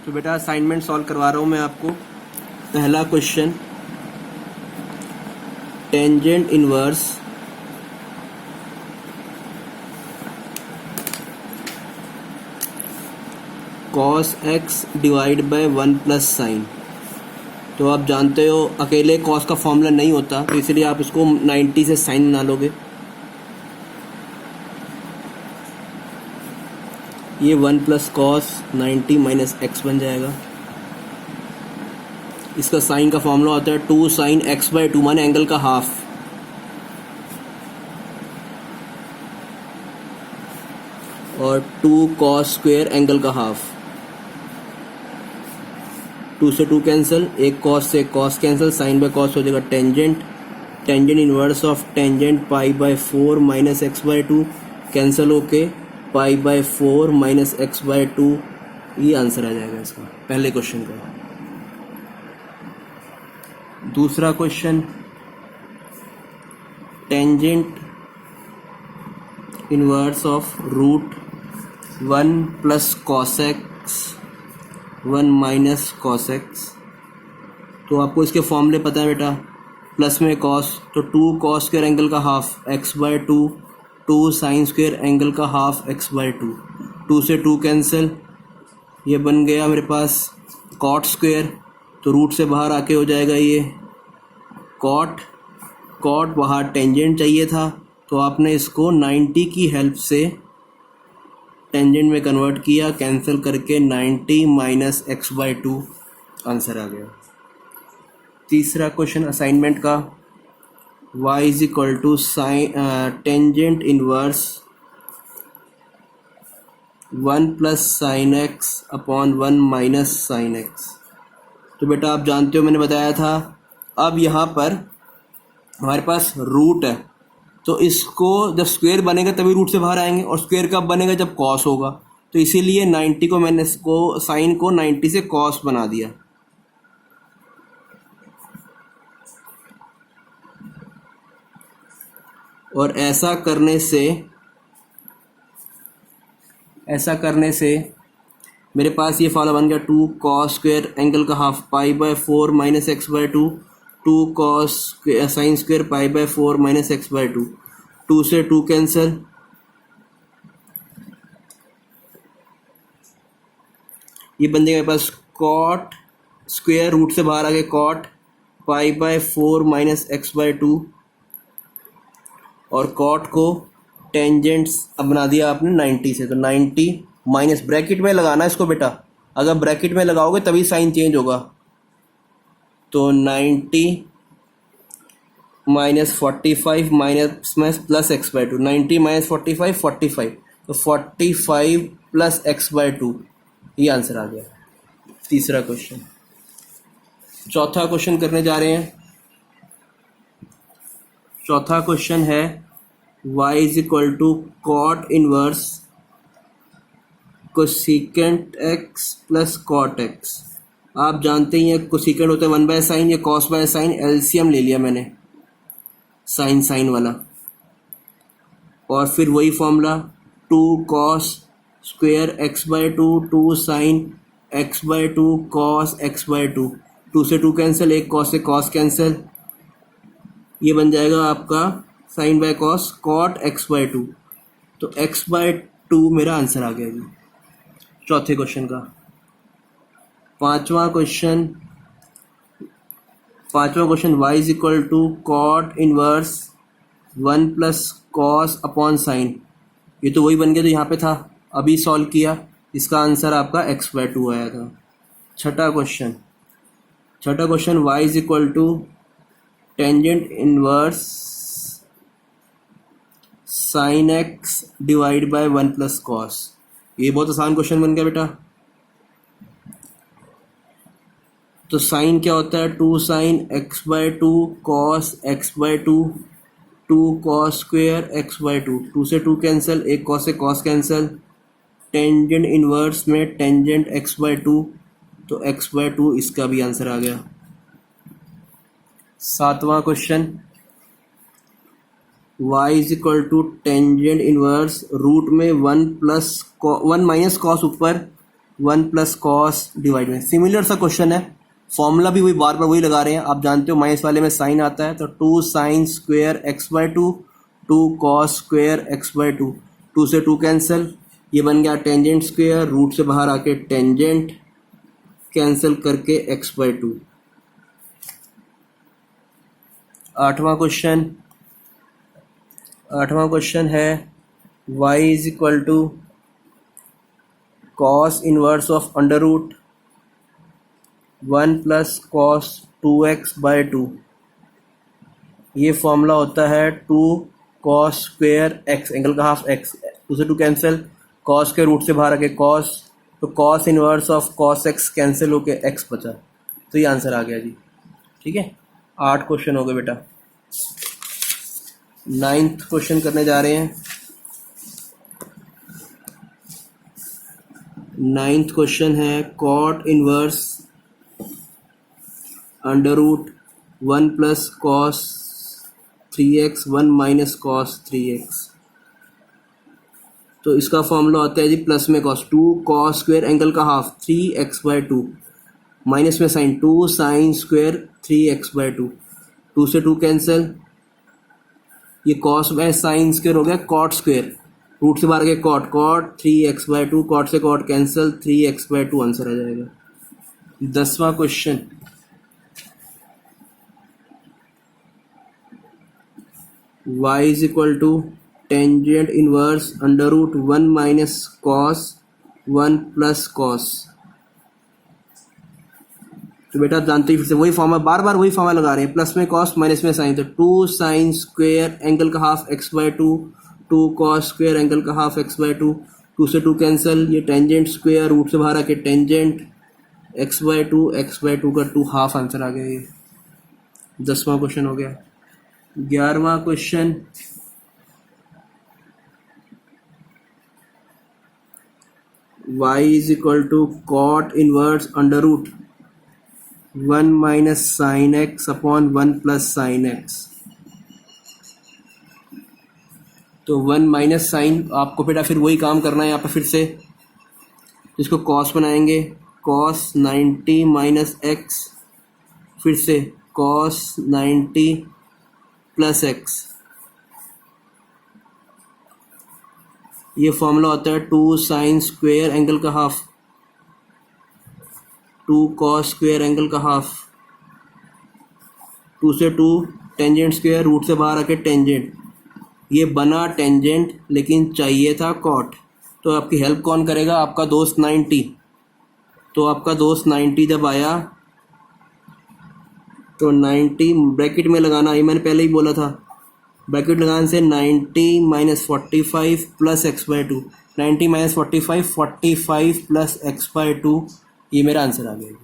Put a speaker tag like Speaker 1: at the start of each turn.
Speaker 1: तो बेटा assignment solve करवा रहा हूँ मैं आपको। पहला question, tangent inverse cos x divide by 1 plus sign. तो आप जानते हो अकेले कॉस का फॉर्मूला नहीं होता, तो इसलिए आप इसको 90 से साइन बना लोगे। ये 1 प्लस कॉस 90 माइनस एक्स बन जाएगा। इसका साइन का फॉर्मूला होता है 2 साइन एक्स बाय 2, माने एंगल का हाफ। और 2 कॉस स्क्वायर एंगल का हाफ। 2 से 2 कैंसिल, एक कॉस से cos cancel, sine by cos हो जाएगा tangent. Tangent inverse of tangent pi by 4 minus x by 2 cancel होके pi by 4 minus x by 2, ये आंसर आ जाएगा इसका पहले क्वेश्चन का। दूसरा question, tangent inverse of root 1 plus cos x 1 minus cos x. तो आपको इसके फॉर्मूले पता है बेटा, प्लस में कॉस तो 2 कॉस स्क्वायर एंगल का half x by 2, 2 sine square angle का हाफ एक्स बाय 2, 2 से 2 कैंसिल, ये बन गया मेरे पास कॉट स्क्वायर, तो रूट से बाहर आके हो जाएगा ये कॉट। कॉट बाहर टेंजेंट चाहिए था, तो आपने इसको 90 की हेल्प से टेंजेंट में कन्वर्ट किया, कैंसिल करके 90 माइनस एक्स बाय 2 आंसर आ गया। तीसरा क्वेश्चन असाइनमेंट का, y is equal to sine tangent inverse 1 plus sine x upon 1 minus sine x. तो बेटा आप जानते हो मैंने बताया था, अब यहाँ पर हमारे पास रूट है, तो इसको जब स्क्वायर बनेगा तभी रूट से बाहर आएंगे, और स्क्वायर कब बनेगा जब कॉस होगा, तो इसीलिए 90 को मैंने इसको साइन को 90 से कॉस बना दिया। और ऐसा करने से मेरे पास ये फॉर्मूला बन गया 2 कॉस स्क्वायर एंगल का half pi by 4 minus x by 2, 2 cos sine square pi by 4 minus x by 2, 2 से 2 कैंसिल, ये बन जाएगा मेरे पास कॉट स्क्वायर, रूट से बाहर आ गए cot pi by 4 minus x by 2, और कॉट को टेंजेंट्स अब बना दिया आपने 90 से, तो 90 माइनस ब्रैकेट में लगाना इसको बेटा, अगर ब्रैकेट में लगाओगे तभी साइन चेंज होगा। तो 90 minus 45 minus plus x by 2, 90 minus 45 45, तो 45 प्लस एक्स बाय 2, ये आंसर आ गया तीसरा क्वेश्चन। चौथा क्वेश्चन करने जा रहे हैं। चौथा क्वेश्चन है y is equal to cot inverse cosecant x plus cot x। आप जानते ही हैं कोसिकेंट होता है 1 बाय साइन, या कॉस बाय साइन, एलसीएम ले लिया मैंने साइन वाला, और फिर वही formula 2 cos square x by 2, 2 sine x by 2 cos x by 2, 2 से 2 कैंसिल, एक कॉस से कॉस कैंसिल, ये बन जाएगा आपका sine by cos cot x by 2, तो एक्स बाय 2 मेरा आंसर आ गया जी चौथे क्वेश्चन का। पांचवा question y is equal to cot inverse 1 plus cos upon sine. ये तो वही बन गया जो यहाँ पे था, अभी सॉल्व किया, इसका आंसर आपका एक्स बाय 2 आया था। छठा question y is equal to tangent inverse sine x divide by 1 plus cos. ये बहुत आसान क्वेश्चन बन गया बेटा। तो साइन क्या होता है 2 sine x by 2 cos x by 2, 2 cos square x by 2, 2 से 2 कैंसिल, एक कॉस से कॉस कैंसिल, टेंजेंट इनवर्स में टेंजेंट एक्स बाय 2, तो एक्स बाय 2 इसका भी आंसर आ गया। सातवां question y is equal to tangent inverse root में 1 माइनस कॉस ऊपर 1 प्लस कॉस डिवाइड में। सिमिलर सा क्वेश्चन है, फॉर्मूला भी वही बार बार वही लगा रहे हैं। आप जानते हो माइनस वाले में साइन आता है, तो 2 sine square x/2 2 cos square x/2, 2 से 2 कैंसिल, ये बन गया टेंजेंट स्क्वेयर, रूट से बाहर आके टेंजेंट कैंसिल करके x/2। आठवां क्वेश्चन है y is equal to cos inverse of under root 1 plus cos 2x/2। ये फॉर्मूला होता है 2 कॉस स्क्वेयर x, एंगल का हाफ x, 2 से 2 कैंसिल, कॉस के रूट से बाहर आके कॉस, तो cos inverse of cos x cancel होके x बचा, तो ये आंसर आ गया जी। ठीक है, 8 क्वेश्चन हो गए बेटा। 9th क्वेश्चन करने जा रहे हैं। 9th क्वेश्चन है cot inverse under root 1 plus cos 3x 1 minus cos 3x। तो इसका फॉर्मूला होता है जी प्लस में कॉस 2 कॉस स्क्वेयर एंगल का हाफ 3x/2, माइनस में साइन 2 साइन स्क्वेयर 3x/2, 2 से 2 कैंसिल, ये कॉस में साइन स्क्वेयर हो गया कॉट स्क्वेयर, रूट से बाहर गए कॉट, कॉट 3x/2, कॉट से कॉट कैंसिल, 3x/2 आंसर आ जाएगा। 10वां question, y is equal to tangent inverse under root 1 minus cos 1 plus cos. तो बेटा जानते ही फिर से वही फॉर्मूला, बार बार वही फॉर्मूला लगा रहे हैं, प्लस में कॉस माइनस में साइन, तो 2 साइन स्क्वेयर एंगल का half x/2 2 cos square angle का हाफ x/2, 2 से 2 कैंसिल, ये टेंजेंट स्क्वेयर, रूट से बाहर आके टेंजेंट x/2 का 2 हाफ आंसर आ गया। ये 10वां क्वेश्चन हो गया। 11वां question, y is equal to cot inverse under root 1 minus sine x upon 1 plus sine x। तो 1 माइनस साइन, आपको बेटा फिर वही काम करना है यहाँ पर फिर से, इसको कॉस बनाएंगे, कॉस 90 माइनस x, फिर से कॉस 90 प्लस x। ये फॉर्मूला होता है 2 साइन स्क्वेयर एंगल का हाफ 2 कॉस स्क्वेयर एंगल का हाफ, 2 से 2 टेंजेंट स्क्वेयर, रूट से बाहर आके टेंजेंट, ये बना टेंजेंट लेकिन चाहिए था कॉट, तो आपकी हेल्प कौन करेगा? आपका दोस्त 90। तो आपका दोस्त 90 जब आया तो 90 ब्रैकेट में लगाना, ये मैंने पहले ही बोला था, ब्रैकेट लगाने से 90 minus 45 plus x/2, 90 minus 45 45 plus x/2, ये मेरा आंसर आ गया।